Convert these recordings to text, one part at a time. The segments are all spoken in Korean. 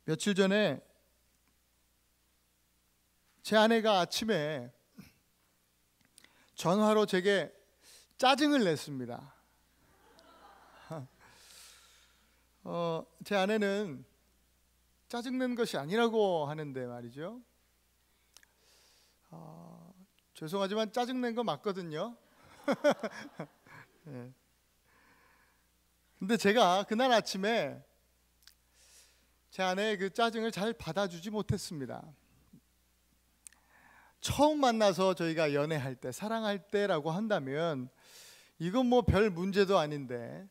며칠 전에 제 아내가 아침에 전화로 제게 짜증을 냈습니다. 제 아내는 짜증낸 것이 아니라고 하는데 말이죠. 죄송하지만 짜증낸 거 맞거든요. 네. 근데 제가 그날 아침에 제 아내의 그 짜증을 잘 받아주지 못했습니다. 처음 만나서 저희가 연애할 때, 사랑할 때라고 한다면 이건 뭐 별 문제도 아닌데,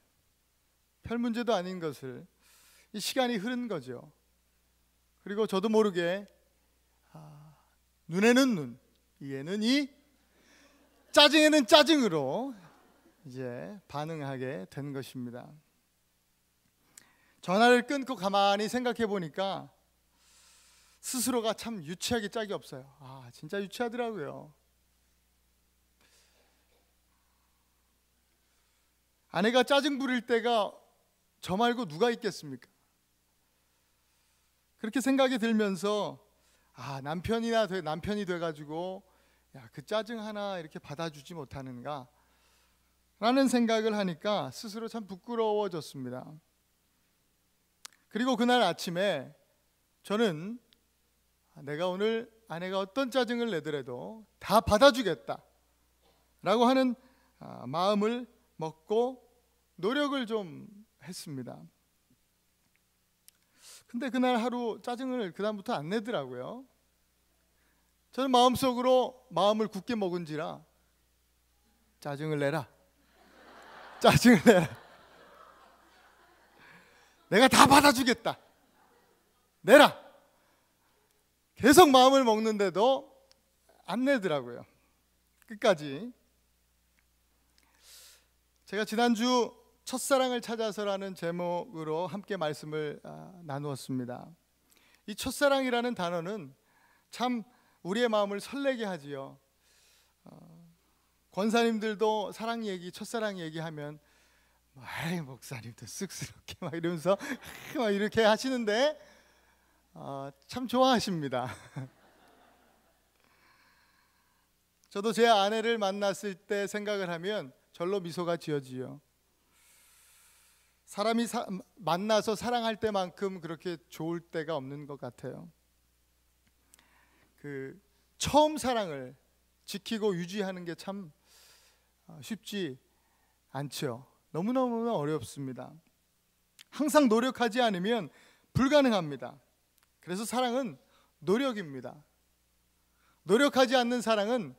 별 문제도 아닌 것을 이 시간이 흐른 거죠. 그리고 저도 모르게 눈에는 눈, 이에는 이, 짜증에는 짜증으로 이제 반응하게 된 것입니다. 전화를 끊고 가만히 생각해 보니까 스스로가 참 유치하기 짝이 없어요. 진짜 유치하더라고요. 아내가 짜증 부릴 때가 저 말고 누가 있겠습니까? 그렇게 생각이 들면서 남편이 돼가지고 그 짜증 하나 이렇게 받아주지 못하는가 라는 생각을 하니까 스스로 참 부끄러워졌습니다. 그리고 그날 아침에 저는 내가 오늘 아내가 어떤 짜증을 내더라도 다 받아주겠다 라고 하는 마음을 먹고 노력을 좀 했습니다. 근데 그날 하루 짜증을 그다음부터 안 내더라고요. 저는 마음속으로 마음을 굳게 먹은지라 짜증을 내라, 짜증을 내라, 내가 다 받아주겠다, 내라, 계속 마음을 먹는데도 안 내더라고요. 끝까지. 제가 지난주 첫사랑을 찾아서라는 제목으로 함께 말씀을 나누었습니다. 이 첫사랑이라는 단어는 참 우리의 마음을 설레게 하지요. 권사님들도 사랑 얘기, 첫사랑 얘기하면 목사님도 쑥스럽게 막 이러면서 막 이렇게 하시는데 참 좋아하십니다. 저도 제 아내를 만났을 때 생각을 하면 절로 미소가 지어지요. 사람이 만나서 사랑할 때만큼 그렇게 좋을 때가 없는 것 같아요. 그 처음 사랑을 지키고 유지하는 게 참 쉽지 않죠. 너무너무 어렵습니다. 항상 노력하지 않으면 불가능합니다. 그래서 사랑은 노력입니다. 노력하지 않는 사랑은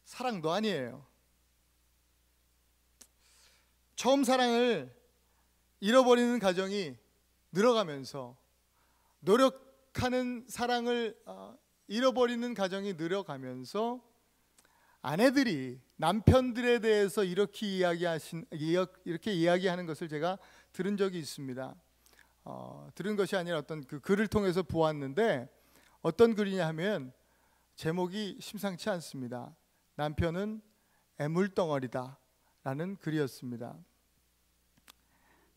사랑도 아니에요. 처음 사랑을 잃어버리는 가정이 늘어가면서 노력하는 사랑을 잃어버리는 가정이 늘어가면서 아내들이 남편들에 대해서 이렇게 이야기하는 것을 제가 들은 적이 있습니다. 들은 것이 아니라 어떤 그 글을 통해서 보았는데 어떤 글이냐 하면 제목이 심상치 않습니다. 남편은 애물덩어리다 라는 글이었습니다.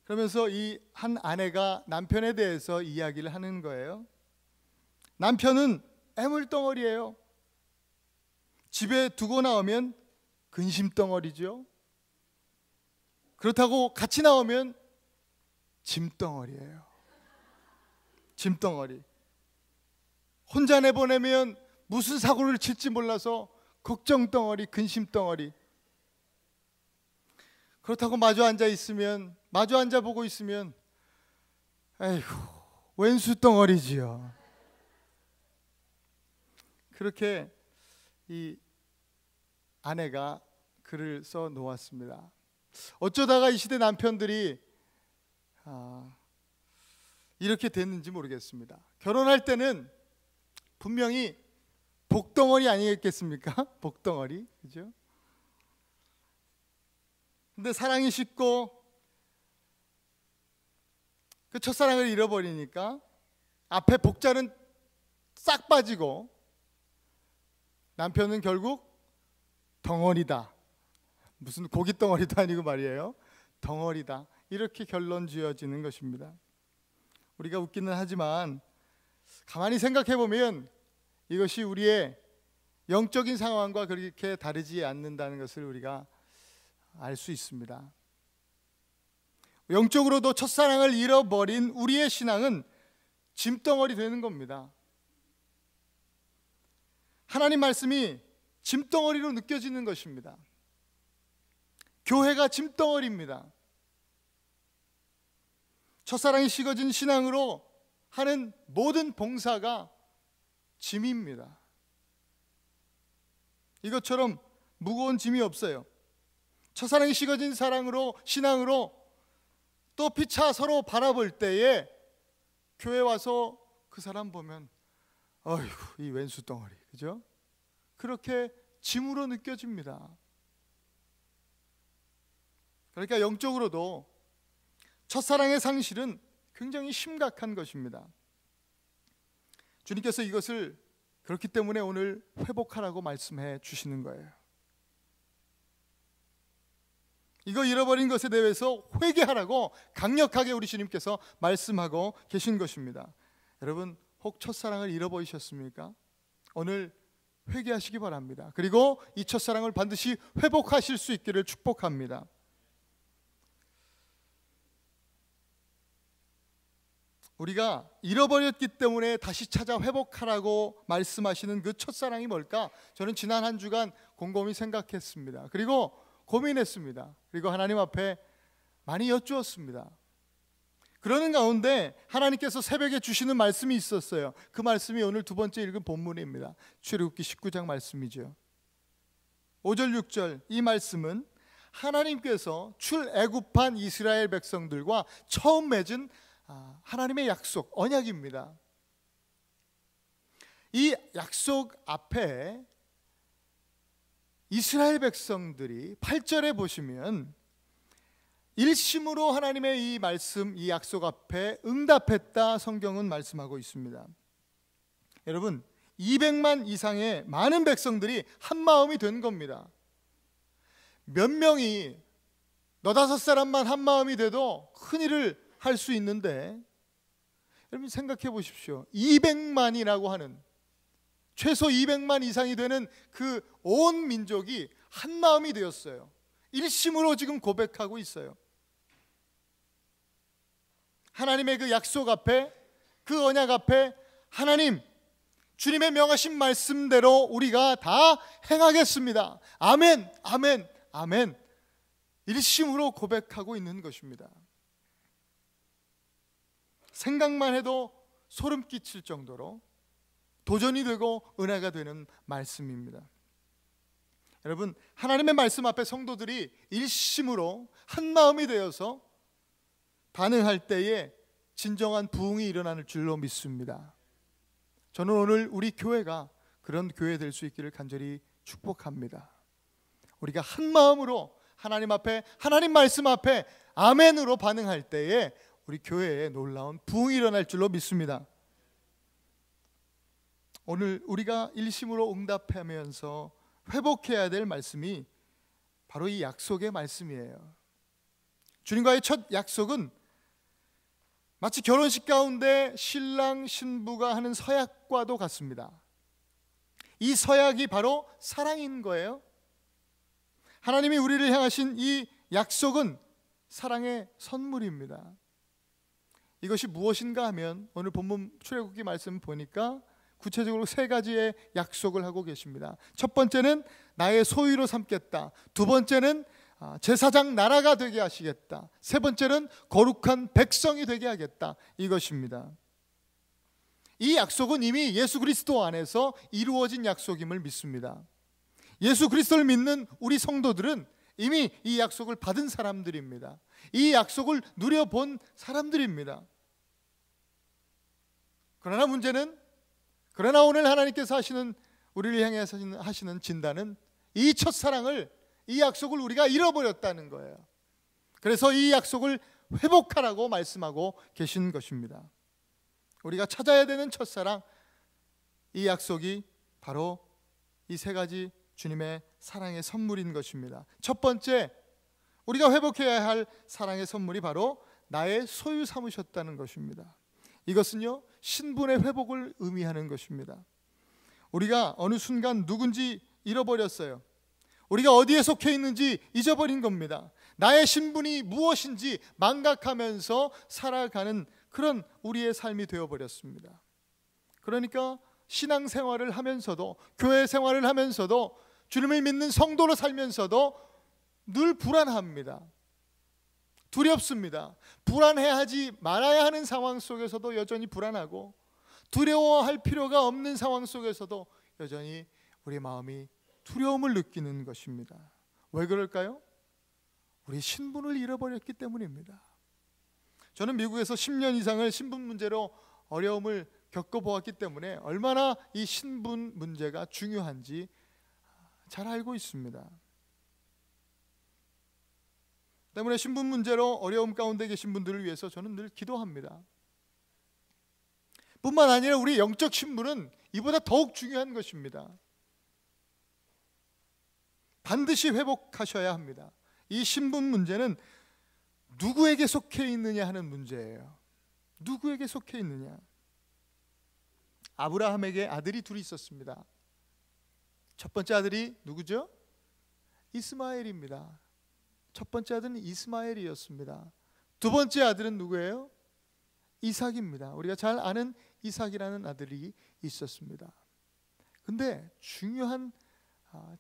그러면서 이 한 아내가 남편에 대해서 이야기를 하는 거예요. 남편은 애물덩어리예요. 집에 두고 나오면 근심덩어리죠. 그렇다고 같이 나오면 짐덩어리예요. 짐덩어리. 혼자 내보내면 무슨 사고를 칠지 몰라서 걱정덩어리, 근심덩어리. 그렇다고 마주 앉아 보고 있으면 왼수덩어리지요. 그렇게 이 아내가 글을 써 놓았습니다. 어쩌다가 이 시대 남편들이 이렇게 됐는지 모르겠습니다. 결혼할 때는 분명히 복덩어리 아니겠습니까? 복덩어리, 그죠? 근데 사랑이 쉽고 그 첫사랑을 잃어버리니까 앞에 복자는 싹 빠지고 남편은 결국 덩어리다. 무슨 고기 덩어리도 아니고 말이에요. 덩어리다. 이렇게 결론 지어지는 것입니다. 우리가 웃기는 하지만 가만히 생각해 보면 이것이 우리의 영적인 상황과 그렇게 다르지 않는다는 것을 우리가 알 수 있습니다. 영적으로도 첫사랑을 잃어버린 우리의 신앙은 짐덩어리 되는 겁니다. 하나님 말씀이 짐덩어리로 느껴지는 것입니다. 교회가 짐덩어리입니다. 첫사랑이 식어진 신앙으로 하는 모든 봉사가 짐입니다. 이것처럼 무거운 짐이 없어요. 첫사랑이 식어진 신앙으로 또 피차 서로 바라볼 때에 교회 와서 그 사람 보면 어이구 이 왼수 덩어리, 그죠? 그렇게 짐으로 느껴집니다. 그러니까 영적으로도 첫사랑의 상실은 굉장히 심각한 것입니다. 주님께서 이것을 그렇기 때문에 오늘 회복하라고 말씀해 주시는 거예요. 이거 잃어버린 것에 대해서 회개하라고 강력하게 우리 주님께서 말씀하고 계신 것입니다. 여러분, 혹 첫사랑을 잃어버리셨습니까? 오늘 회개하시기 바랍니다. 그리고 이 첫사랑을 반드시 회복하실 수 있기를 축복합니다. 우리가 잃어버렸기 때문에 다시 찾아 회복하라고 말씀하시는 그 첫사랑이 뭘까? 저는 지난 한 주간 곰곰이 생각했습니다. 그리고 고민했습니다. 그리고 하나님 앞에 많이 여쭈었습니다. 그러는 가운데 하나님께서 새벽에 주시는 말씀이 있었어요. 그 말씀이 오늘 두 번째 읽은 본문입니다. 출애굽기 19장 말씀이죠. 5절 6절 이 말씀은 하나님께서 출애굽한 이스라엘 백성들과 처음 맺은 하나님의 약속, 언약입니다. 이 약속 앞에 이스라엘 백성들이 8절에 보시면 일심으로 하나님의 이 말씀, 이 약속 앞에 응답했다 성경은 말씀하고 있습니다. 여러분, 200만 이상의 많은 백성들이 한 마음이 된 겁니다. 몇 명이 너다섯 사람만 한 마음이 돼도 큰일을 할 수 있는데, 여러분 생각해 보십시오. 200만이라고 하는, 최소 200만 이상이 되는 그 온 민족이 한 마음이 되었어요. 일심으로 지금 고백하고 있어요. 하나님의 그 약속 앞에, 그 언약 앞에 하나님, 주님의 명하신 말씀대로 우리가 다 행하겠습니다. 아멘, 아멘, 아멘. 일심으로 고백하고 있는 것입니다. 생각만 해도 소름 끼칠 정도로 도전이 되고 은혜가 되는 말씀입니다. 여러분, 하나님의 말씀 앞에 성도들이 일심으로 한 마음이 되어서 반응할 때에 진정한 부흥이 일어나는 줄로 믿습니다. 저는 오늘 우리 교회가 그런 교회 될 수 있기를 간절히 축복합니다. 우리가 한 마음으로 하나님 앞에, 하나님 말씀 앞에 아멘으로 반응할 때에 우리 교회에 놀라운 부흥이 일어날 줄로 믿습니다. 오늘 우리가 일심으로 응답하면서 회복해야 될 말씀이 바로 이 약속의 말씀이에요. 주님과의 첫 약속은 마치 결혼식 가운데 신랑 신부가 하는 서약과도 같습니다. 이 서약이 바로 사랑인 거예요. 하나님이 우리를 향하신 이 약속은 사랑의 선물입니다. 이것이 무엇인가 하면 오늘 본문 출애굽기 말씀 보니까 구체적으로 세 가지의 약속을 하고 계십니다. 첫 번째는 나의 소유로 삼겠다. 두 번째는 제사장 나라가 되게 하시겠다. 세 번째는 거룩한 백성이 되게 하겠다. 이것입니다. 이 약속은 이미 예수 그리스도 안에서 이루어진 약속임을 믿습니다. 예수 그리스도를 믿는 우리 성도들은 이미 이 약속을 받은 사람들입니다. 이 약속을 누려본 사람들입니다. 그러나 문제는, 그러나 오늘 하나님께서 하시는, 우리를 향해 하시는 진단은 이 첫사랑을, 이 약속을 우리가 잃어버렸다는 거예요. 그래서 이 약속을 회복하라고 말씀하고 계신 것입니다. 우리가 찾아야 되는 첫사랑, 이 약속이 바로 이 세 가지 주님의 사랑의 선물인 것입니다. 첫 번째, 우리가 회복해야 할 사랑의 선물이 바로 나의 소유 삼으셨다는 것입니다. 이것은요, 신분의 회복을 의미하는 것입니다. 우리가 어느 순간 누군지 잃어버렸어요. 우리가 어디에 속해 있는지 잊어버린 겁니다. 나의 신분이 무엇인지 망각하면서 살아가는 그런 우리의 삶이 되어버렸습니다. 그러니까 신앙생활을 하면서도, 교회 생활을 하면서도, 주님을 믿는 성도로 살면서도 늘 불안합니다. 두렵습니다. 불안해하지 말아야 하는 상황 속에서도 여전히 불안하고, 두려워할 필요가 없는 상황 속에서도 여전히 우리 마음이 두려움을 느끼는 것입니다. 왜 그럴까요? 우리 신분을 잃어버렸기 때문입니다. 저는 미국에서 10년 이상을 신분 문제로 어려움을 겪어보았기 때문에 얼마나 이 신분 문제가 중요한지 잘 알고 있습니다. 때문에 신분 문제로 어려움 가운데 계신 분들을 위해서 저는 늘 기도합니다. 뿐만 아니라 우리 영적 신분은 이보다 더욱 중요한 것입니다. 반드시 회복하셔야 합니다. 이 신분 문제는 누구에게 속해 있느냐 하는 문제예요. 누구에게 속해 있느냐. 아브라함에게 아들이 둘이 있었습니다. 첫 번째 아들이 누구죠? 이스마엘입니다. 첫 번째 아들은 이스마엘이었습니다. 두 번째 아들은 누구예요? 이삭입니다. 우리가 잘 아는 이삭이라는 아들이 있었습니다. 근데 중요한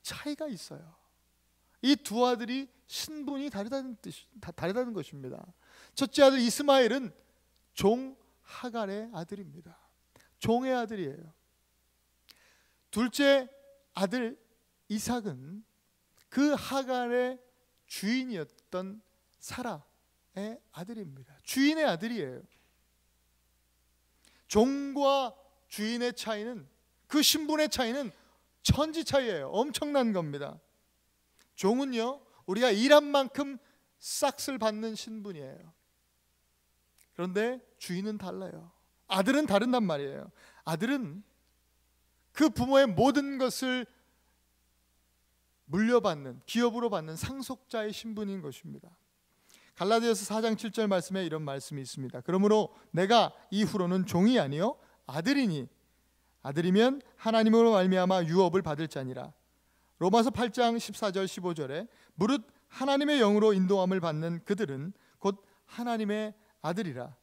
차이가 있어요. 이 두 아들이 신분이 다르다는 것입니다. 첫째 아들 이스마엘은 종 하갈의 아들입니다. 종의 아들이에요. 둘째 아들 이삭은 그 하갈의 주인이었던 사라의 아들입니다. 주인의 아들이에요. 종과 주인의 차이는, 그 신분의 차이는 천지 차이예요. 엄청난 겁니다. 종은요, 우리가 일한 만큼 싹을 받는 신분이에요. 그런데 주인은 달라요. 아들은 다른단 말이에요. 아들은 그 부모의 모든 것을 물려받는, 기업으로 받는 상속자의 신분인 것입니다. 갈라디아서 4장 7절 말씀에 이런 말씀이 있습니다. 그러므로 내가 이후로는 종이 아니요 아들이니, 아들이면 하나님으로 말미암아 유업을 받을 자니라. 로마서 8장 14절 15절에 무릇 하나님의 영으로 인도함을 받는 그들은 곧 하나님의 아들이라.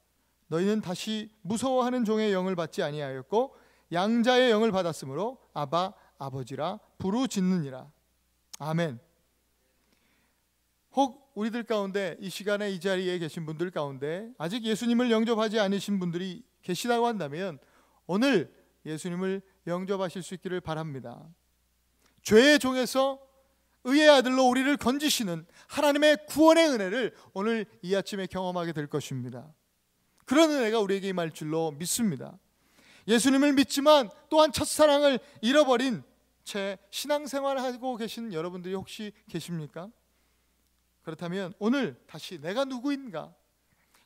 너희는 다시 무서워하는 종의 영을 받지 아니하였고 양자의 영을 받았으므로 아바 아버지라 부르짖느니라. 아멘. 혹 우리들 가운데 이 시간에 이 자리에 계신 분들 가운데 아직 예수님을 영접하지 않으신 분들이 계시다고 한다면 오늘 예수님을 영접하실 수 있기를 바랍니다. 죄의 종에서 의의 아들로 우리를 건지시는 하나님의 구원의 은혜를 오늘 이 아침에 경험하게 될 것입니다. 그런 은혜가 우리에게 임할 줄로 믿습니다. 예수님을 믿지만 또한 첫사랑을 잃어버린 채 신앙생활을 하고 계신 여러분들이 혹시 계십니까? 그렇다면 오늘 다시 내가 누구인가?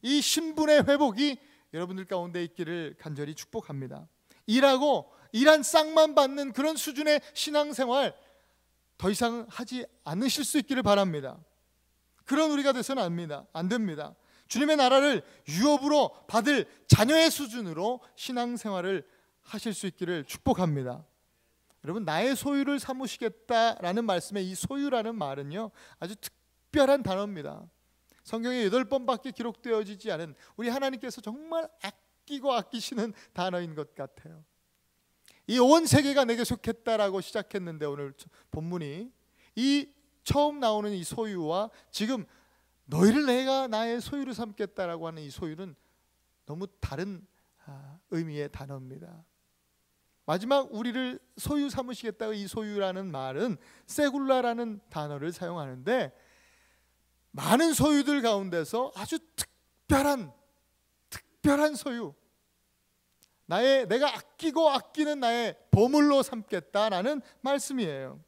이 신분의 회복이 여러분들 가운데 있기를 간절히 축복합니다. 일하고 일한 싹만 받는 그런 수준의 신앙생활 더 이상 하지 않으실 수 있기를 바랍니다. 그런 우리가 돼서는 안 됩니다. 주님의 나라를 유업으로 받을 자녀의 수준으로 신앙생활을 하실 수 있기를 축복합니다. 여러분, 나의 소유를 삼으시겠다라는 말씀에 이 소유라는 말은요 아주 특별한 단어입니다. 성경에 8번밖에 기록되어지지 않은 우리 하나님께서 정말 아끼고 아끼시는 단어인 것 같아요. 이 온 세계가 내게 속했다라고 시작했는데 오늘 본문이 이 처음 나오는 이 소유와 지금 너희를 내가 나의 소유로 삼겠다라고 하는 이 소유는 너무 다른 의미의 단어입니다. 마지막 우리를 소유 삼으시겠다의 이 소유라는 말은 세굴라라는 단어를 사용하는데 많은 소유들 가운데서 아주 특별한 소유, 내가 아끼고 아끼는 나의 보물로 삼겠다라는 말씀이에요.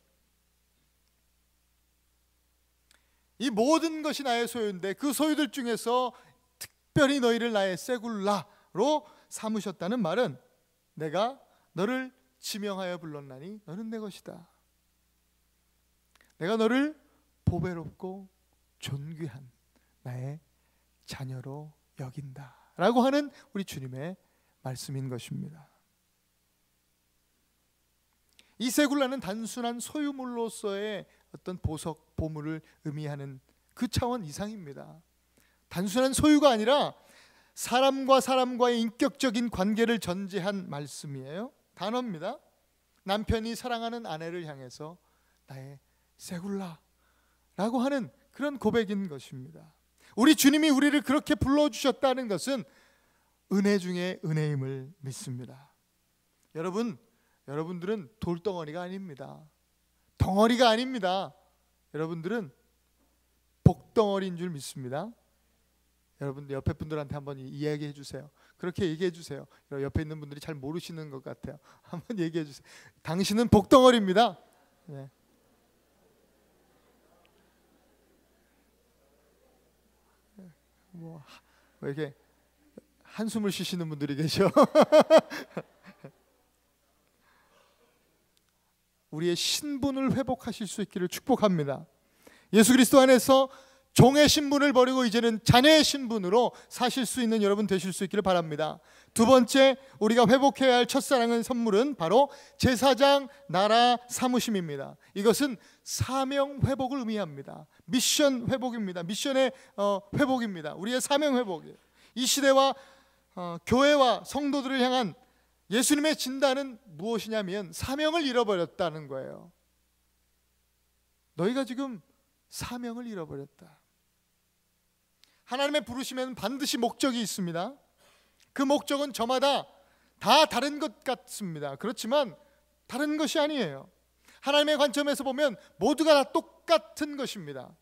이 모든 것이 나의 소유인데 그 소유들 중에서 특별히 너희를 나의 세굴라로 삼으셨다는 말은 내가 너를 지명하여 불렀나니 너는 내 것이다. 내가 너를 보배롭고 존귀한 나의 자녀로 여긴다 라고 하는 우리 주님의 말씀인 것입니다. 이 세굴라는 단순한 소유물로서의 어떤 보석, 보물을 의미하는 그 차원 이상입니다. 단순한 소유가 아니라 사람과 사람과의 인격적인 관계를 전제한 말씀이에요. 단어입니다. 남편이 사랑하는 아내를 향해서 나의 세굴라라고 하는 그런 고백인 것입니다. 우리 주님이 우리를 그렇게 불러주셨다는 것은 은혜 중에 은혜임을 믿습니다. 여러분들은 돌덩어리가 아닙니다. 덩어리가 아닙니다. 여러분들은 복덩어리인 줄 믿습니다. 여러분들 옆에 분들한테 한번 이야기해 주세요. 그렇게 얘기해 주세요. 옆에 있는 분들이 잘 모르시는 것 같아요. 한번 얘기해 주세요. 당신은 복덩어리입니다. 네. 왜 이렇게 한숨을 쉬시는 분들이 계셔? 우리의 신분을 회복하실 수 있기를 축복합니다. 예수 그리스도 안에서 종의 신분을 버리고 이제는 자녀의 신분으로 사실 수 있는 여러분 되실 수 있기를 바랍니다. 두 번째, 우리가 회복해야 할 첫사랑은 선물은 바로 제사장 나라 사무심입니다. 이것은 사명 회복을 의미합니다. 미션 회복입니다. 미션의 회복입니다. 우리의 사명 회복이에요. 이 시대와 교회와 성도들을 향한 예수님의 진단은 무엇이냐면 사명을 잃어버렸다는 거예요. 너희가 지금 사명을 잃어버렸다. 하나님의 부르심에는 반드시 목적이 있습니다. 그 목적은 저마다 다 다른 것 같습니다. 그렇지만 다른 것이 아니에요. 하나님의 관점에서 보면 모두가 다 똑같은 것입니다.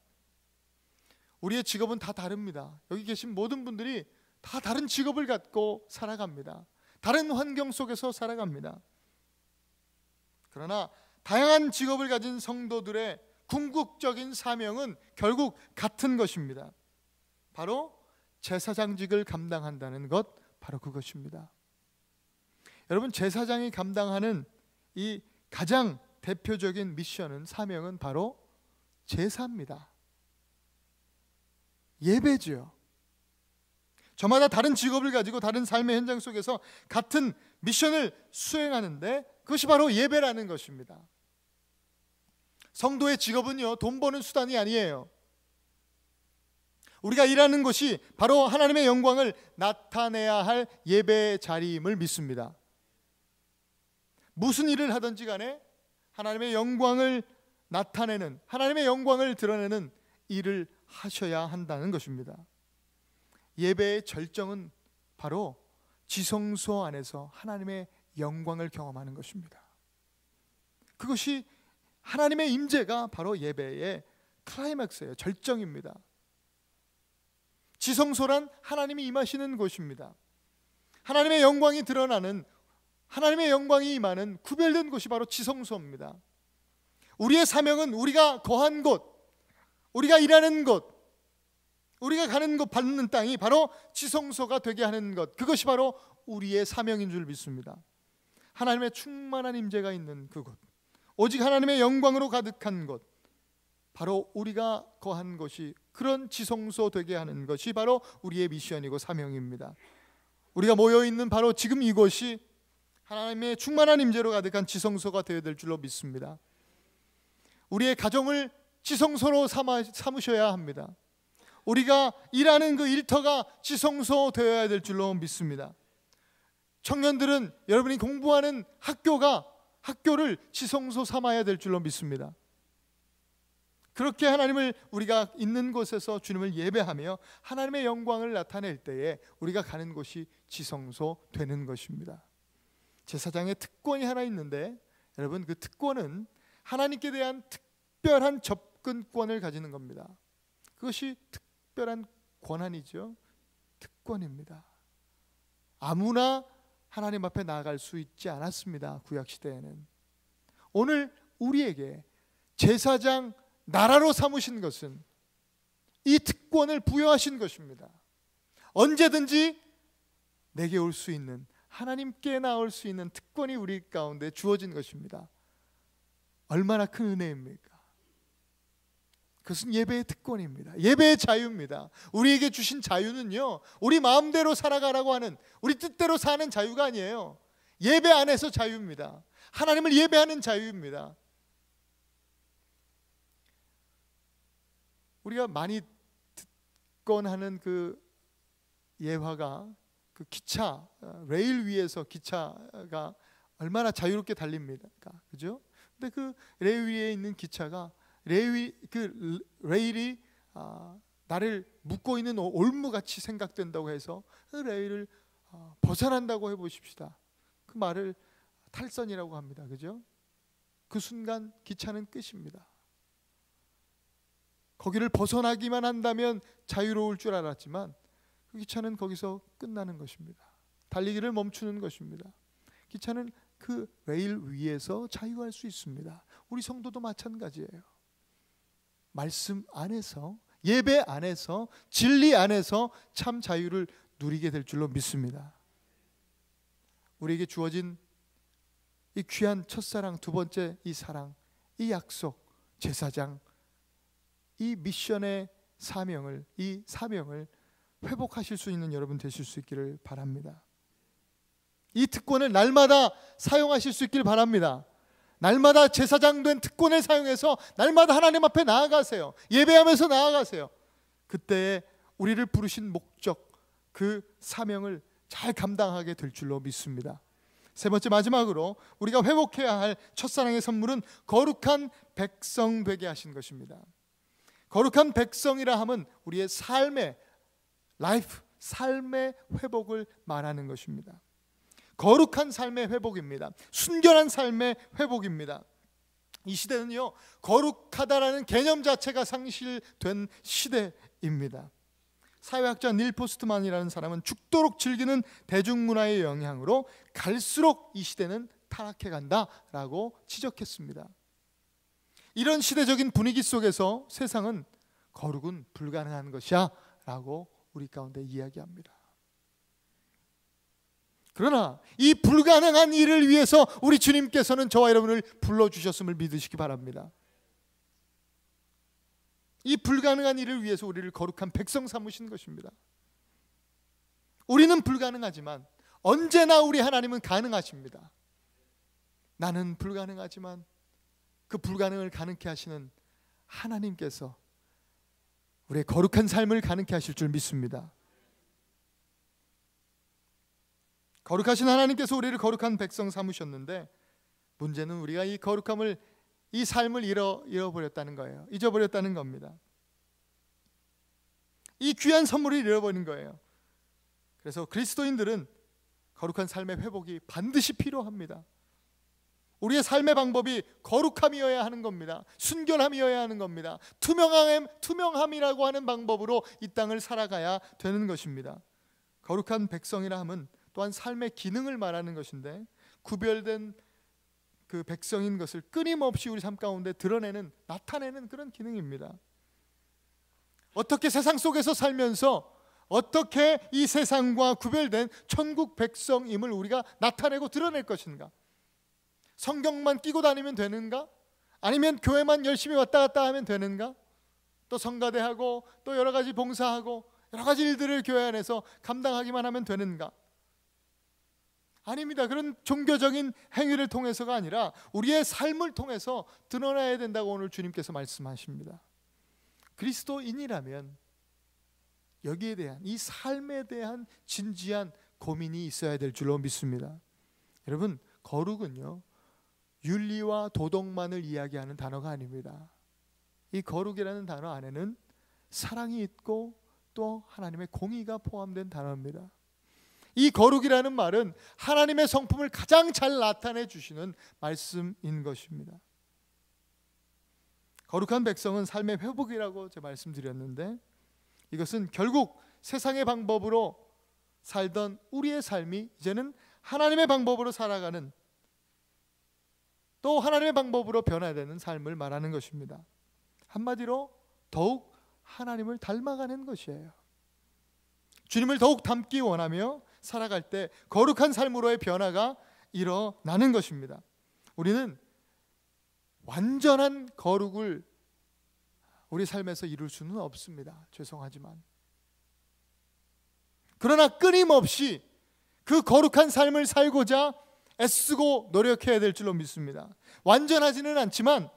우리의 직업은 다 다릅니다. 여기 계신 모든 분들이 다 다른 직업을 갖고 살아갑니다. 다른 환경 속에서 살아갑니다. 그러나 다양한 직업을 가진 성도들의 궁극적인 사명은 결국 같은 것입니다. 바로 제사장직을 감당한다는 것, 바로 그것입니다. 여러분, 제사장이 감당하는 이 가장 대표적인 미션은, 사명은 바로 제사입니다. 예배죠. 저마다 다른 직업을 가지고 다른 삶의 현장 속에서 같은 미션을 수행하는데 그것이 바로 예배라는 것입니다. 성도의 직업은요, 돈 버는 수단이 아니에요. 우리가 일하는 것이 바로 하나님의 영광을 나타내야 할 예배의 자리임을 믿습니다. 무슨 일을 하든지 간에 하나님의 영광을 나타내는, 하나님의 영광을 드러내는 일을 하셔야 한다는 것입니다. 예배의 절정은 바로 지성소 안에서 하나님의 영광을 경험하는 것입니다. 그것이 하나님의 임재가 바로 예배의 클라이맥스예요. 절정입니다. 지성소란 하나님이 임하시는 곳입니다. 하나님의 영광이 드러나는, 하나님의 영광이 임하는 구별된 곳이 바로 지성소입니다. 우리의 사명은 우리가 거한 곳, 우리가 일하는 곳, 우리가 가는 곳, 밟는 땅이 바로 지성소가 되게 하는 것, 그것이 바로 우리의 사명인 줄 믿습니다. 하나님의 충만한 임재가 있는 그곳, 오직 하나님의 영광으로 가득한 곳, 바로 우리가 거한 것이, 그런 지성소 되게 하는 것이 바로 우리의 미션이고 사명입니다. 우리가 모여있는 바로 지금 이곳이 하나님의 충만한 임재로 가득한 지성소가 되어야 될 줄로 믿습니다. 우리의 가정을 지성소로 삼으셔야 합니다. 우리가 일하는 그 일터가 지성소 되어야 될 줄로 믿습니다. 청년들은 여러분이 공부하는 학교를 지성소 삼아야 될 줄로 믿습니다. 그렇게 하나님을, 우리가 있는 곳에서 주님을 예배하며 하나님의 영광을 나타낼 때에 우리가 가는 곳이 지성소 되는 것입니다. 제사장의 특권이 하나 있는데, 여러분, 그 특권은 하나님께 대한 특별한 접근권을 가지는 겁니다. 그것이 특별한 권한이죠. 특권입니다. 아무나 하나님 앞에 나아갈 수 있지 않았습니다. 구약시대에는. 오늘 우리에게 제사장 나라로 삼으신 것은 이 특권을 부여하신 것입니다. 언제든지 내게 올 수 있는, 하나님께 나올 수 있는 특권이 우리 가운데 주어진 것입니다. 얼마나 큰 은혜입니까? 그것은 예배의 특권입니다. 예배의 자유입니다. 우리에게 주신 자유는요, 우리 마음대로 살아가라고 하는, 우리 뜻대로 사는 자유가 아니에요. 예배 안에서 자유입니다. 하나님을 예배하는 자유입니다. 우리가 많이 듣곤 하는 그 예화가, 그 기차, 레일 위에서 기차가 얼마나 자유롭게 달립니까? 그죠? 근데 그 레일 위에 있는 기차가 레일이 나를 묶고 있는 올무같이 생각된다고 해서 그 레일을 벗어난다고 해보십시다. 그 말을 탈선이라고 합니다. 그죠? 그 순간 기차는 끝입니다. 거기를 벗어나기만 한다면 자유로울 줄 알았지만 그 기차는 거기서 끝나는 것입니다. 달리기를 멈추는 것입니다. 기차는 그 레일 위에서 자유할 수 있습니다. 우리 성도도 마찬가지예요. 말씀 안에서, 예배 안에서, 진리 안에서 참 자유를 누리게 될 줄로 믿습니다. 우리에게 주어진 이 귀한 첫사랑, 두 번째 이 사랑, 이 약속, 제사장, 이 미션의 사명을, 이 사명을 회복하실 수 있는 여러분 되실 수 있기를 바랍니다. 이 특권을 날마다 사용하실 수 있기를 바랍니다. 날마다 제사장 된 특권을 사용해서 날마다 하나님 앞에 나아가세요. 예배하면서 나아가세요. 그때 우리를 부르신 목적, 그 사명을 잘 감당하게 될 줄로 믿습니다. 세 번째, 마지막으로 우리가 회복해야 할 첫사랑의 선물은 거룩한 백성 되게 하신 것입니다. 거룩한 백성이라 함은 우리의 삶의 삶의 회복을 말하는 것입니다. 거룩한 삶의 회복입니다. 순결한 삶의 회복입니다. 이 시대는요, 거룩하다라는 개념 자체가 상실된 시대입니다. 사회학자 닐 포스트만이라는 사람은 죽도록 즐기는 대중문화의 영향으로 갈수록 이 시대는 타락해 간다라고 지적했습니다. 이런 시대적인 분위기 속에서 세상은 거룩은 불가능한 것이야 라고 우리 가운데 이야기합니다. 그러나 이 불가능한 일을 위해서 우리 주님께서는 저와 여러분을 불러주셨음을 믿으시기 바랍니다. 이 불가능한 일을 위해서 우리를 거룩한 백성 삼으신 것입니다. 우리는 불가능하지만 언제나 우리 하나님은 가능하십니다. 나는 불가능하지만 그 불가능을 가능케 하시는 하나님께서 우리의 거룩한 삶을 가능케 하실 줄 믿습니다. 거룩하신 하나님께서 우리를 거룩한 백성 삼으셨는데 문제는 우리가 이 거룩함을, 이 삶을 잃어버렸다는 거예요. 잊어버렸다는 겁니다. 이 귀한 선물을 잃어버린 거예요. 그래서 그리스도인들은 거룩한 삶의 회복이 반드시 필요합니다. 우리의 삶의 방법이 거룩함이어야 하는 겁니다. 순결함이어야 하는 겁니다. 투명함이라고 하는 방법으로 이 땅을 살아가야 되는 것입니다. 거룩한 백성이라 함은 또한 삶의 기능을 말하는 것인데 구별된 그 백성인 것을 끊임없이 우리 삶 가운데 드러내는, 나타내는 그런 기능입니다. 어떻게 세상 속에서 살면서 어떻게 이 세상과 구별된 천국 백성임을 우리가 나타내고 드러낼 것인가? 성경만 끼고 다니면 되는가? 아니면 교회만 열심히 왔다 갔다 하면 되는가? 또 성가대하고 또 여러 가지 봉사하고 여러 가지 일들을 교회 안에서 감당하기만 하면 되는가? 아닙니다. 그런 종교적인 행위를 통해서가 아니라 우리의 삶을 통해서 드러나야 된다고 오늘 주님께서 말씀하십니다. 그리스도인이라면 여기에 대한, 이 삶에 대한 진지한 고민이 있어야 될 줄로 믿습니다. 여러분, 거룩은요, 윤리와 도덕만을 이야기하는 단어가 아닙니다. 이 거룩이라는 단어 안에는 사랑이 있고 또 하나님의 공의가 포함된 단어입니다. 이 거룩이라는 말은 하나님의 성품을 가장 잘 나타내 주시는 말씀인 것입니다. 거룩한 백성은 삶의 회복이라고 제가 말씀드렸는데 이것은 결국 세상의 방법으로 살던 우리의 삶이 이제는 하나님의 방법으로 살아가는, 또 하나님의 방법으로 변화되는 삶을 말하는 것입니다. 한마디로 더욱 하나님을 닮아가는 것이에요. 주님을 더욱 닮기 원하며 살아갈 때 거룩한 삶으로의 변화가 일어나는 것입니다. 우리는 완전한 거룩을 우리 삶에서 이룰 수는 없습니다. 죄송하지만. 그러나 끊임없이 그 거룩한 삶을 살고자 애쓰고 노력해야 될 줄로 믿습니다. 완전하지는 않지만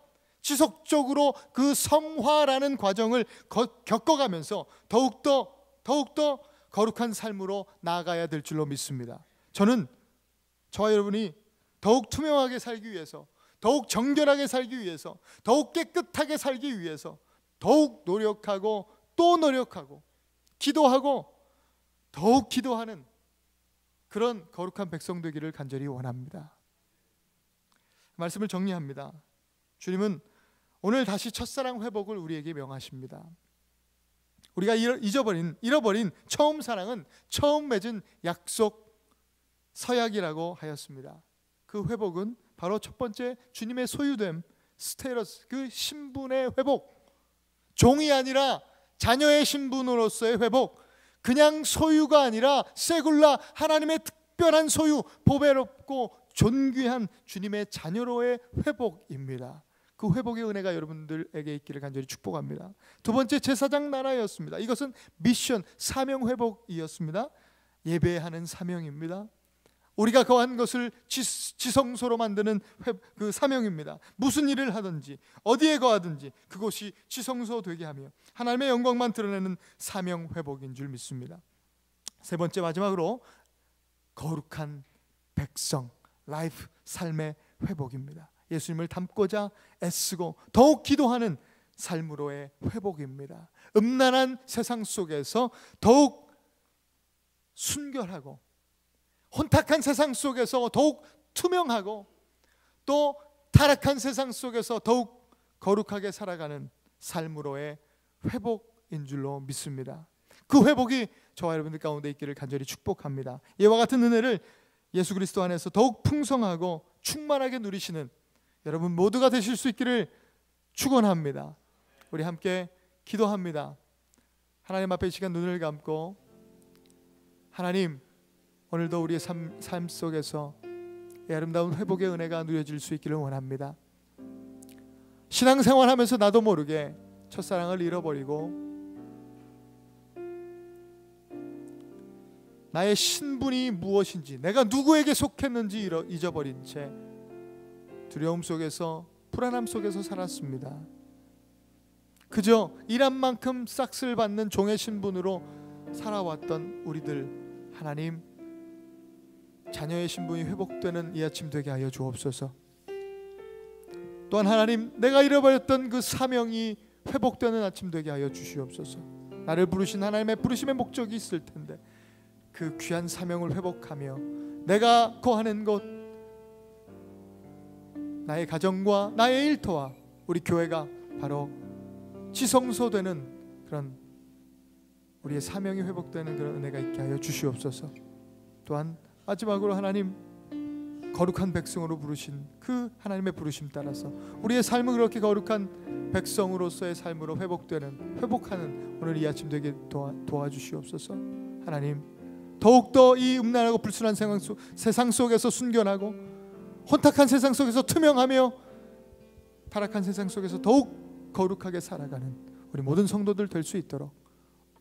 지속적으로 그 성화라는 과정을 겪어가면서 더욱더 거룩한 삶으로 나아가야 될 줄로 믿습니다. 저는 저와 여러분이 더욱 투명하게 살기 위해서, 더욱 정결하게 살기 위해서, 더욱 깨끗하게 살기 위해서 더욱 노력하고 또 노력하고 기도하고 더욱 기도하는 그런 거룩한 백성 되기를 간절히 원합니다. 말씀을 정리합니다. 주님은 오늘 다시 첫사랑 회복을 우리에게 명하십니다. 우리가 잃어버린 처음 사랑은 처음 맺은 약속 서약이라고 하였습니다. 그 회복은 바로 첫 번째 주님의 소유됨, 스테러스, 그 신분의 회복, 종이 아니라 자녀의 신분으로서의 회복, 그냥 소유가 아니라 세굴라 하나님의 특별한 소유, 보배롭고 존귀한 주님의 자녀로의 회복입니다. 그 회복의 은혜가 여러분들에게 있기를 간절히 축복합니다. 두 번째 제사장 나라였습니다. 이것은 미션, 사명 회복이었습니다. 예배하는 사명입니다. 우리가 거한 것을 지성소로 만드는 그 사명입니다. 무슨 일을 하든지 어디에 거하든지 그곳이 지성소 되게 하며 하나님의 영광만 드러내는 사명 회복인 줄 믿습니다. 세 번째 마지막으로 거룩한 백성, 라이프, 삶의 회복입니다. 예수님을 닮고자 애쓰고 더욱 기도하는 삶으로의 회복입니다. 음란한 세상 속에서 더욱 순결하고 혼탁한 세상 속에서 더욱 투명하고 또 타락한 세상 속에서 더욱 거룩하게 살아가는 삶으로의 회복인 줄로 믿습니다. 그 회복이 저와 여러분들 가운데 있기를 간절히 축복합니다. 이와 같은 은혜를 예수 그리스도 안에서 더욱 풍성하고 충만하게 누리시는 여러분 모두가 되실 수 있기를 축원합니다. 우리 함께 기도합니다. 하나님 앞에 이 시간 눈을 감고 하나님, 오늘도 우리의 삶 속에서 이 아름다운 회복의 은혜가 누려질 수 있기를 원합니다. 신앙생활하면서 나도 모르게 첫사랑을 잃어버리고 나의 신분이 무엇인지, 내가 누구에게 속했는지 잊어버린 채 두려움 속에서, 불안함 속에서 살았습니다. 그저 일한 만큼 싹쓸 받는 종의 신분으로 살아왔던 우리들, 하나님, 자녀의 신분이 회복되는 이 아침 되게 하여 주옵소서. 또한 하나님, 내가 잃어버렸던 그 사명이 회복되는 아침 되게 하여 주시옵소서. 나를 부르신 하나님의 부르심의 목적이 있을 텐데 그 귀한 사명을 회복하며 내가 거하는 곳, 나의 가정과 나의 일터와 우리 교회가 바로 지성소 되는 그런 우리의 사명이 회복되는 그런 은혜가 있게 하여 주시옵소서. 또한 마지막으로 하나님, 거룩한 백성으로 부르신 그 하나님의 부르심 따라서 우리의 삶은 그렇게 거룩한 백성으로서의 삶으로 회복하는 오늘 이 아침 되게 도와주시옵소서. 하나님, 더욱더 이 음란하고 불순한 세상 속에서 순결하고 혼탁한 세상 속에서 투명하며 타락한 세상 속에서 더욱 거룩하게 살아가는 우리 모든 성도들 될 수 있도록,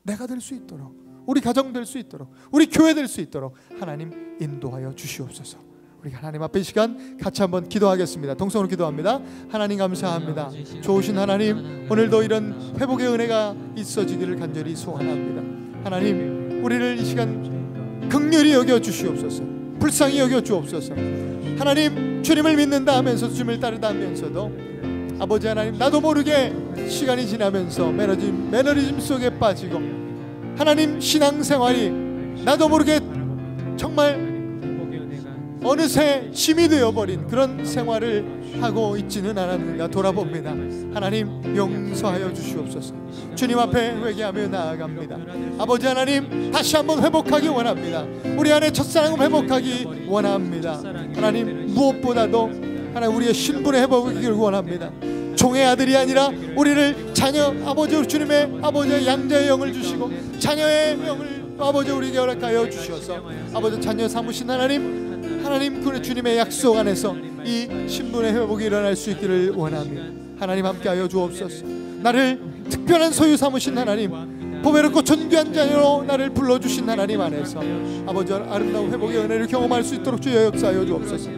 내가 될 수 있도록, 우리 가정 될 수 있도록, 우리 교회 될 수 있도록 하나님 인도하여 주시옵소서. 우리 하나님 앞에 이 시간 같이 한번 기도하겠습니다. 동성으로 기도합니다. 하나님 감사합니다. 좋으신 하나님, 오늘도 이런 회복의 은혜가 있어지기를 간절히 소원합니다. 하나님, 우리를 이 시간 긍휼히 여겨 주시옵소서. 불쌍히 여겨 주옵소서. 하나님, 주님을 믿는다 하면서 주님을 따르다 하면서도 아버지 하나님, 나도 모르게 시간이 지나면서 매너리즘 속에 빠지고 하나님, 신앙생활이 나도 모르게 정말 어느새 짐이 되어버린 그런 생활을 하고 있지는 않았는가 돌아봅니다. 하나님, 용서하여 주시옵소서. 주님 앞에 회개하며 나아갑니다. 아버지 하나님, 다시 한번 회복하기 원합니다. 우리 안에 첫사랑을 회복하기 원합니다. 하나님, 무엇보다도 하나님, 우리의 신분의 회복이기를 원합니다. 종의 아들이 아니라 우리를 자녀, 아버지 주님의 아버지의 양자의 영을 주시고 자녀의 영을 아버지 우리에게 허락하여 주셔서 아버지 자녀 삼으신 하나님, 그 주님의 약속 안에서 이 신분의 회복이 일어날 수 있기를 원합니다. 하나님, 함께하여 주옵소서. 나를 특별한 소유 삼으신 하나님, 보배롭고 존귀한 자녀로 나를 불러주신 하나님 안에서 아버지 아름다운 회복의 은혜를 경험할 수 있도록 주여 역사하여 주옵소서.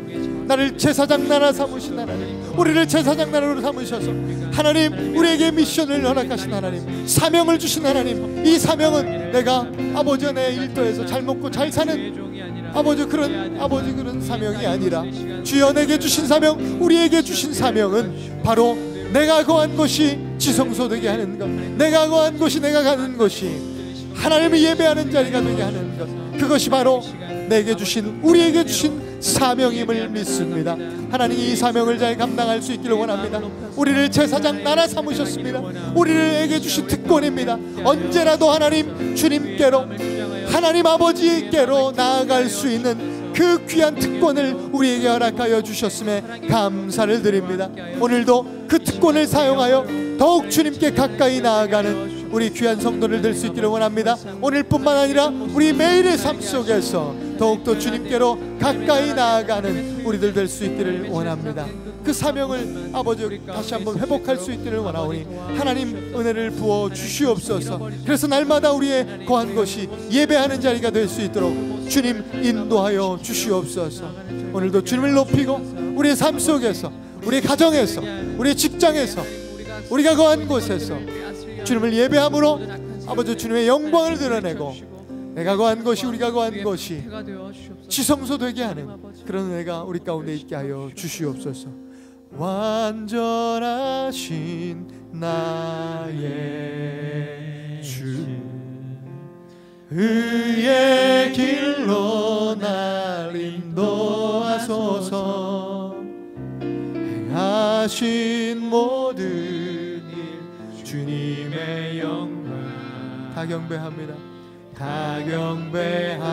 나를 제사장 나라 삼으신 하나님, 우리를 제사장 나라로 삼으셔서 하나님 우리에게 미션을 허락하신 하나님, 사명을 주신 하나님, 이 사명은 내가 아버지 내 일터에서 잘 먹고 잘 사는 아버지 그런 사명이 아니라 주여 내게 주신 사명, 우리에게 주신 사명은 바로 내가 거한 곳이 지성소 되게 하는 것, 내가 거한 곳이 내가 가는 곳이 하나님을 예배하는 자리가 되게 하는 것, 그것이 바로 내게 주신 우리에게 주신 사명임을 믿습니다. 하나님 이 사명을 잘 감당할 수 있기를 원합니다. 우리를 제사장 나라 삼으셨습니다. 우리에게 주신 특권입니다. 언제라도 하나님 주님께로, 하나님 아버지께로 나아갈 수 있는 그 귀한 특권을 우리에게 허락하여 주셨음에 감사를 드립니다. 오늘도 그 특권을 사용하여 더욱 주님께 가까이 나아가는 우리 귀한 성도를 될 수 있기를 원합니다. 오늘뿐만 아니라 우리 매일의 삶 속에서 더욱더 주님께로 가까이 나아가는 우리들 될 수 있기를 원합니다. 그 사명을 아버지 다시 한번 회복할 수 있기를 원하오니 하나님 은혜를 부어 주시옵소서. 그래서 날마다 우리의 거한 것이 예배하는 자리가 될 수 있도록 주님 인도하여 주시옵소서. 오늘도 주님을 높이고 우리의 삶 속에서, 우리의 가정에서, 우리의 직장에서, 우리가 거한 곳에서 주님을 예배함으로 아버지 주님의 영광을 드러내고 내가 거한 것이, 우리가 거한 것이 지성소 되게 하는 그런 은혜가 우리 가운데 있게 하여 주시옵소서. 완전하신 나의 주, 의의 길로 날 인도하소서. 행하신 모든 일 주님의 영광 다 경배합니다. 다 경배합니다.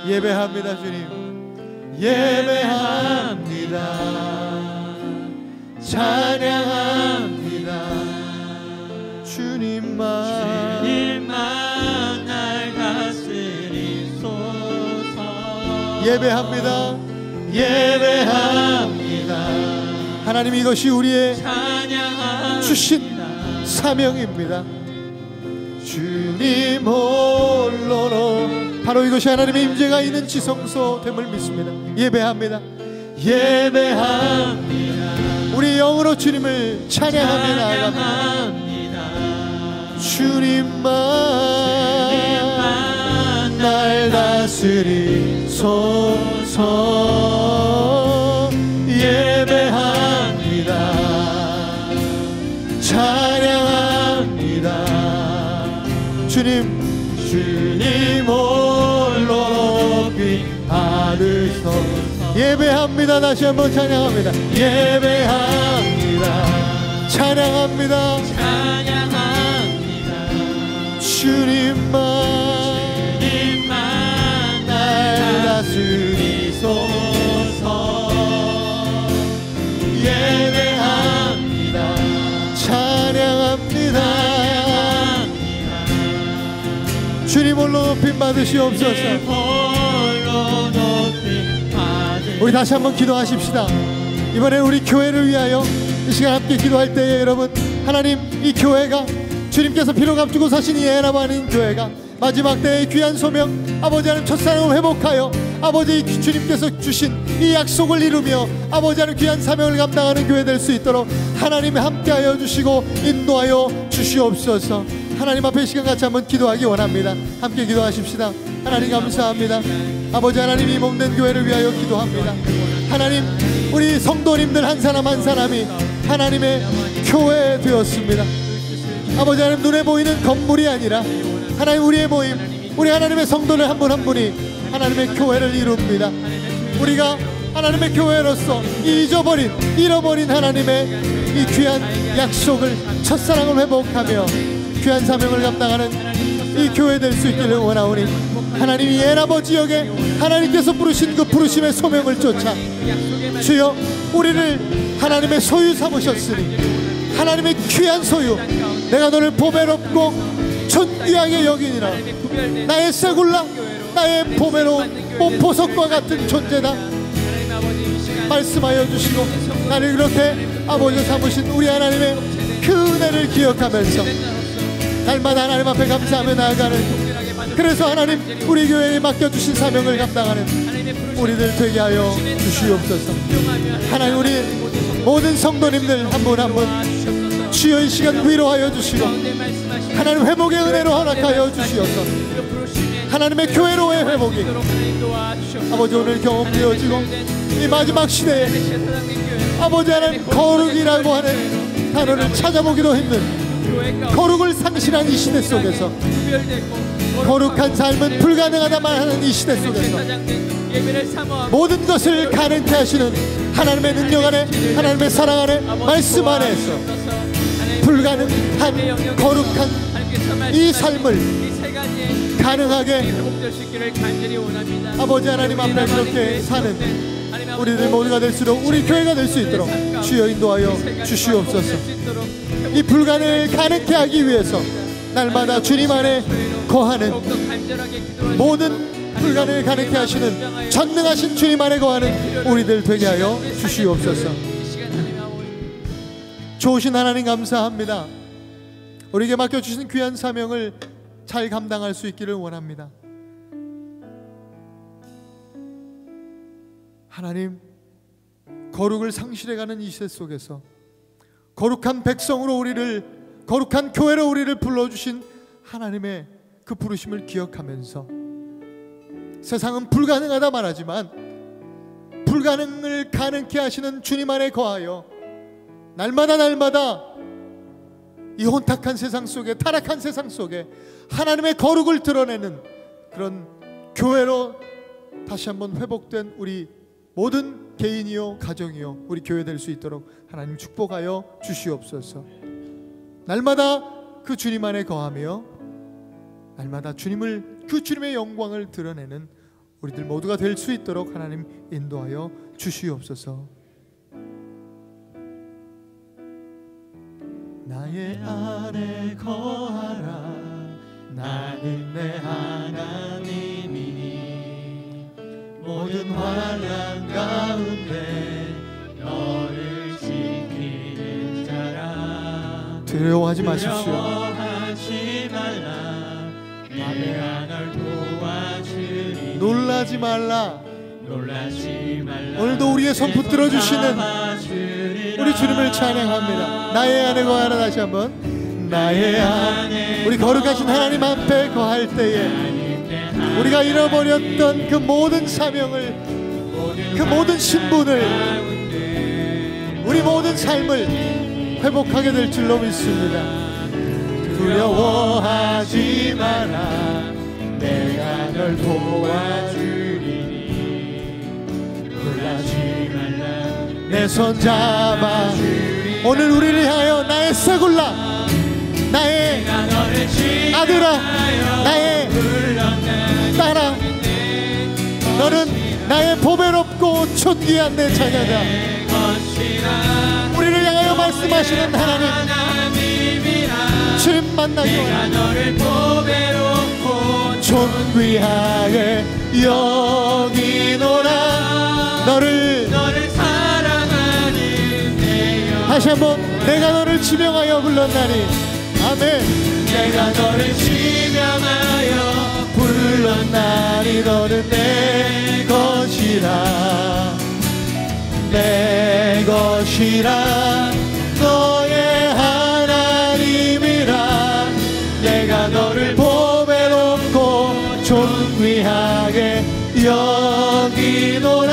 예배합니다. 주님 예배합니다. 찬양합니다. 주님만 날 다스리소서. 예배합니다. 예배합니다. 하나님 이것이 우리의 주신 사명입니다. 주님 홀로로 바로 이것이 하나님의 임재가 있는 지성소 됨을 믿습니다. 예배합니다. 예배합니다. 우리 영으로 주님을 찬양하며 나아갑니다. 주님만 날 다스리소서. 예배합니다. 찬양합니다. 주님 홀로 높이 받으소서. 예배합니다. 다시 한번 찬양합니다. 예배합니다. 찬양합니다. 주님만 날 다스리소서. 예배합니다. 찬양합니다. 주님 홀로 높임 받으시옵소서. 우리 다시 한번 기도하십시다. 이번에 우리 교회를 위하여 이 시간 함께 기도할 때에 여러분, 하나님 이 교회가 주님께서 피로 값주고 사신 이 에라바는 교회가 마지막 때의 귀한 소명, 아버지 하나님 첫사랑을 회복하여 아버지 주님께서 주신 이 약속을 이루며 아버지 하나님 귀한 사명을 감당하는 교회 될 수 있도록 하나님이 함께하여 주시고 인도하여 주시옵소서. 하나님 앞에 이 시간 같이 한번 기도하기 원합니다. 함께 기도하십시다. 하나님 감사합니다. 아버지 하나님 이 몸된 교회를 위하여 기도합니다. 하나님 우리 성도님들 한 사람 한 사람이 하나님의 교회 되었습니다. 아버지 하나님 눈에 보이는 건물이 아니라 하나님 우리의 모임, 우리 하나님의 성도들 한 분 한 분이 하나님의 교회를 이룹니다. 우리가 하나님의 교회로서 잃어버린 하나님의 이 귀한 약속을, 첫사랑을 회복하며 귀한 사명을 감당하는 이 교회 될 수 있기를 원하오니 하나님이 에라버 지역에 하나님께서 부르신 그 부르심의 소명을 쫓아 주여 우리를 하나님의 소유 삼으셨으니 하나님의 귀한 소유, 내가 너를 보배롭고 존귀하게 여기니라. 나의 세굴라, 나의 보배로운 보석과 같은 존재다 말씀하여 주시고 나를 그렇게 아버지 삼으신 우리 하나님의 그 은혜를 기억하면서 날마다 하나님 앞에 감사하며 나아가는, 그래서 하나님 우리 교회에 맡겨주신 사명을 감당하는 우리들 되게 하여 주시옵소서. 하나님 우리 모든 성도님들 한 분 한 분 주여 이 시간 위로하여 주시고 하나님 회복의 은혜로 허락하여 주시옵소서. 하나님의 교회로의 회복이 아버지 오늘 경험되어지고 이 마지막 시대에 아버지 하나님 거룩이라고 하는 단어를 찾아보기도 힘든 거룩을 상실한 이 시대 속에서 거룩한 삶은 불가능하다만 하는 이 시대 속에서 모든 것을 가능케 하시는 하나님의 능력 안에, 하나님의 사랑 안에, 말씀 안에서 불가능한 거룩한 이 삶을 가능하게 아버지 하나님 앞에 그렇게 사는 우리들 모두가 될수록 우리 교회가 될 수 있도록 주여 인도하여 주시옵소서. 이 불가능을 가능케 하기 위해서 날마다 주님 안에 거하는, 모든 불가능을 가능케 하시는 전능하신 주님 안에 거하는 우리들 되게 하여 주시옵소서. 좋으신 하나님 감사합니다. 우리에게 맡겨주신 귀한 사명을 잘 감당할 수 있기를 원합니다. 하나님, 거룩을 상실해가는 이 시대 속에서 거룩한 백성으로 우리를, 거룩한 교회로 우리를 불러주신 하나님의 그 부르심을 기억하면서 세상은 불가능하다 말하지만 불가능을 가능케 하시는 주님 안에 거하여 날마다 이 혼탁한 세상 속에, 타락한 세상 속에 하나님의 거룩을 드러내는 그런 교회로 다시 한번 회복된 우리 모든 개인이요 가정이요 우리 교회 될 수 있도록 하나님 축복하여 주시옵소서. 날마다 그 주님 안에 거하며 날마다 그 주님의 영광을 드러내는 우리들 모두가 될 수 있도록 하나님 인도하여 주시옵소서. 나의 안에 거하라. 나는 내 하나님이니 모든 환난 가운데 너를 지키는 자라. 두려워하지 마십시오. 두려워하지 말라. 내가 널 도와주리니 놀라지 말라. 놀라지 말라. 오늘도 우리의 손 붙들어 주시는 우리 주님을 찬양합니다. 나의 안에 거하라. 다시 한번 나의 안에 우리 거룩하신 하나님 앞에 거할 때에 우리가 잃어버렸던 그 모든 사명을, 그 모든 신분을, 우리 모든 삶을 회복하게 될 줄로 믿습니다. 두려워하지 마라. 내가 널 도와주리니 놀라지 말라. 내 손 잡아 오늘 우리를 향하여 나의 새굴라, 나의 아들아, 나의 딸아, 너는 나의 보배롭고 존귀한 내 자녀다. 우리를 향하여 말씀하시는 하나님, 주님 만나기 원합니다. 존귀하게 여기노라. 너를 사랑하는 내 영. 다시 한번 내가 너를 지명하여 불렀나니. 아멘. 내가 너를 지명하여 불렀나니 너는 내 것이라. 내 것이라. 너의 하나님이라. 내가 너를 보배롭고 존귀하게 여기노라.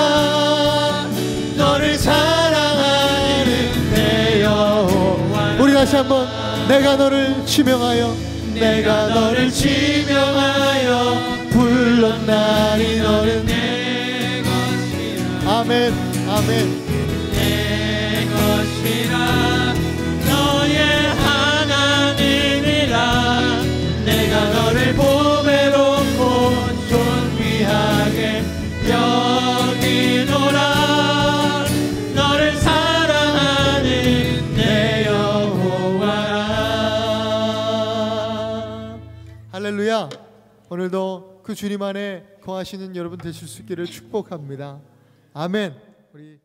너를 사랑하는 내 여호와. 우리 다시 한번 내가 너를 지명하여, 내가 너를 지명하여 불렀나니 너는 내 것이라. 아멘. 아멘. 내 것이라. 너의 하나님이라. 내가 너를 보배롭고 존귀하게 여기노라. 너를 사랑하는 내 여호와라. 할렐루야. 오늘도 그 주님 안에 거하시는 여러분 되실 수 있기를 축복합니다. 아멘. 우리